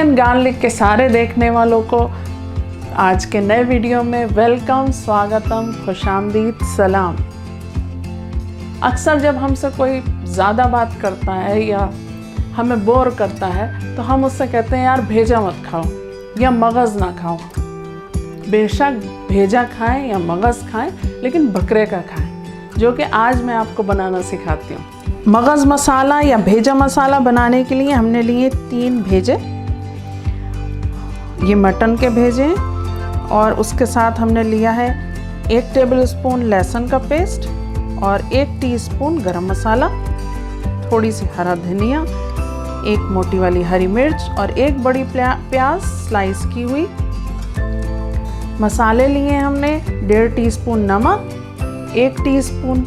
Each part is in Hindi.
इंडियन गार्लिक के सारे देखने वालों को आज के नए वीडियो में वेलकम, स्वागतम, खुशामदीद, सलाम। अक्सर जब हमसे कोई ज़्यादा बात करता है या हमें बोर करता है तो हम उससे कहते हैं यार भेजा मत खाओ या मगज़ ना खाओ। बेशक भेजा खाएं या मगज़ खाएं, लेकिन बकरे का खाएं, जो कि आज मैं आपको बनाना सिखाती हूँ। मगज़ मसाला या भेजा मसाला बनाने के लिए हमने लिए 3 भेजे। ये मटन के भेजे हैं और उसके साथ हमने लिया है 1 टेबलस्पून लहसुन का पेस्ट और 1 टीस्पून गरम मसाला, थोड़ी सी हरा धनिया, 1 मोटी वाली हरी मिर्च और 1 बड़ी प्याज स्लाइस की हुई। मसाले लिए हमने 1.5 टीस्पून नमक, 1 टीस्पून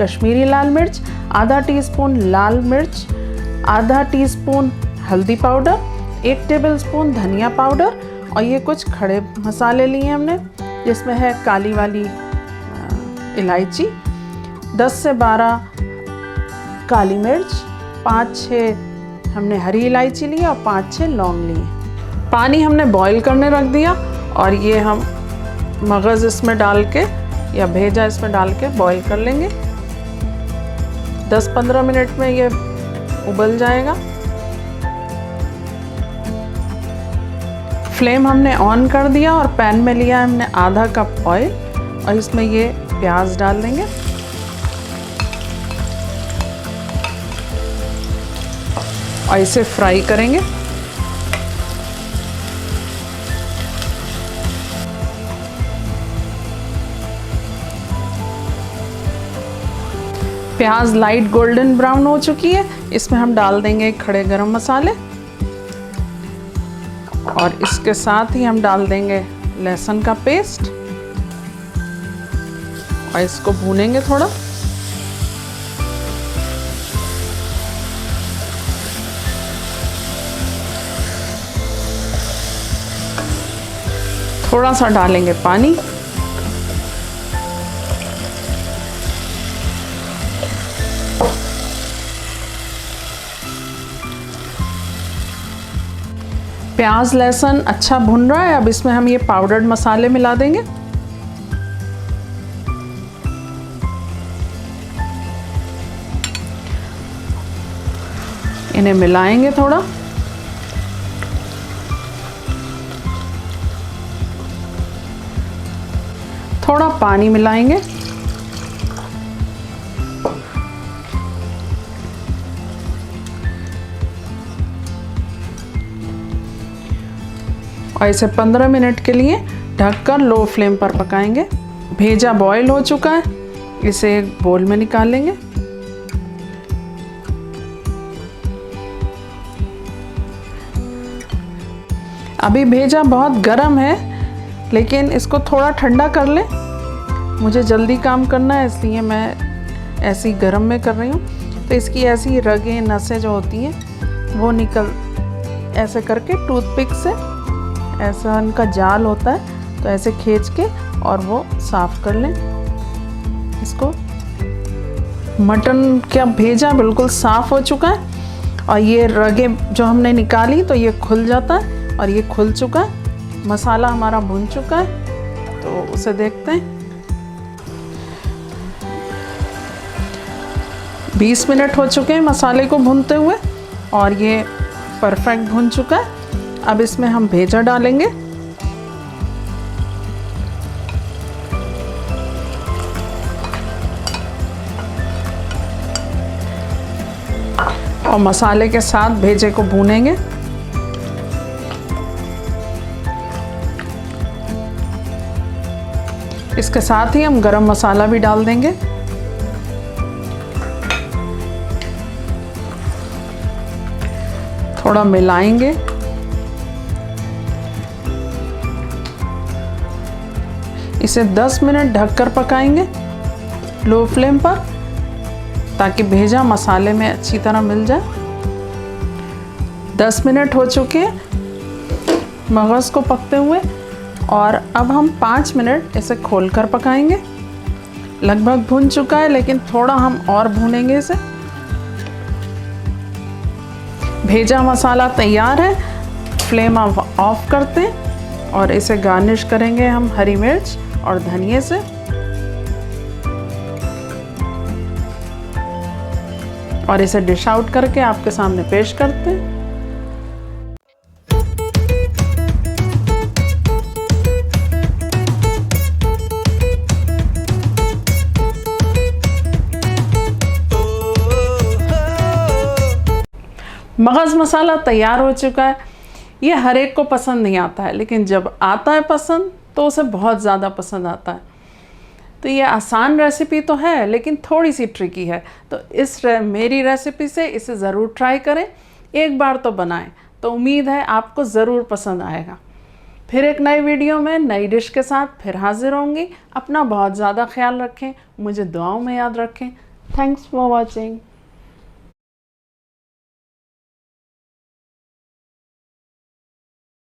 कश्मीरी लाल मिर्च, आधा टीस्पून लाल मिर्च, आधा टीस्पून हल्दी पाउडर, 1 टेबलस्पून धनिया पाउडर और ये कुछ खड़े मसाले लिए हमने, जिसमें है काली वाली इलायची, 10 से 12 काली मिर्च, 5-6 हमने हरी इलायची ली और 5-6 लौंग लिए। पानी हमने बॉईल करने रख दिया और ये हम मगज़ इसमें डाल के या भेजा इसमें डाल के बॉईल कर लेंगे। 10-15 मिनट में ये उबल जाएगा। फ्लेम हमने ऑन कर दिया और पैन में लिया हमने आधा कप ऑयल और इसमें ये प्याज डाल देंगे और इसे फ्राई करेंगे। प्याज लाइट गोल्डन ब्राउन हो चुकी है। इसमें हम डाल देंगे खड़े गरम मसाले और इसके साथ ही हम डाल देंगे लहसुन का पेस्ट और इसको भूनेंगे थोड़ा। थोड़ा सा डालेंगे पानी। प्याज लहसुन अच्छा भुन रहा है। अब इसमें हम ये पाउडर्ड मसाले मिला देंगे। इन्हें मिलाएंगे थोड़ा। थोड़ा पानी मिलाएंगे। और इसे 15 मिनट के लिए ढककर लो फ्लेम पर पकाएंगे। भेजा बॉईल हो चुका है, इसे एक बोल में निकाल लेंगे। अभी भेजा बहुत गर्म है, लेकिन इसको थोड़ा ठंडा कर लें। मुझे जल्दी काम करना है, इसलिए मैं ऐसी गर्म में कर रही हूँ। तो इसकी ऐसी रगें नसें जो होती हैं वो निकल, ऐसे करके टूथपिक से ऐसा इनका जाल होता है, तो ऐसे खींच के और वो साफ़ कर लें इसको। मटन क्या भेजा बिल्कुल साफ़ हो चुका है और ये रगें जो हमने निकाली तो ये खुल जाता है और ये खुल चुका है। मसाला हमारा भुन चुका है, तो उसे देखते हैं। 20 मिनट हो चुके हैं मसाले को भूनते हुए और ये परफेक्ट भुन चुका है। अब इसमें हम भेजा डालेंगे और मसाले के साथ भेजे को भूनेंगे। इसके साथ ही हम गरम मसाला भी डाल देंगे। थोड़ा मिलाएंगे। इसे 10 मिनट ढककर पकाएंगे लो फ्लेम पर, ताकि भेजा मसाले में अच्छी तरह मिल जाए। 10 मिनट हो चुके हैं मगज़ को पकते हुए और अब हम 5 मिनट इसे खोलकर पकाएंगे। लगभग भुन चुका है, लेकिन थोड़ा हम और भूनेंगे इसे। भेजा मसाला तैयार है। फ्लेम ऑफ करते हैं और इसे गार्निश करेंगे हम हरी मिर्च और धनिए से। और इसे डिश आउट करके आपके सामने पेश करते हैं। मगज़ मसाला तैयार हो चुका है। ये हर एक को पसंद नहीं आता है, लेकिन जब आता है पसंद तो उसे बहुत ज़्यादा पसंद आता है। तो ये आसान रेसिपी तो है, लेकिन थोड़ी सी ट्रिकी है। तो मेरी रेसिपी से इसे ज़रूर ट्राई करें, एक बार तो बनाएं, तो उम्मीद है आपको ज़रूर पसंद आएगा। फिर एक नई वीडियो में नई डिश के साथ फिर हाजिर होंगी। अपना बहुत ज़्यादा ख्याल रखें, मुझे दुआओं में याद रखें। Thanks for watching.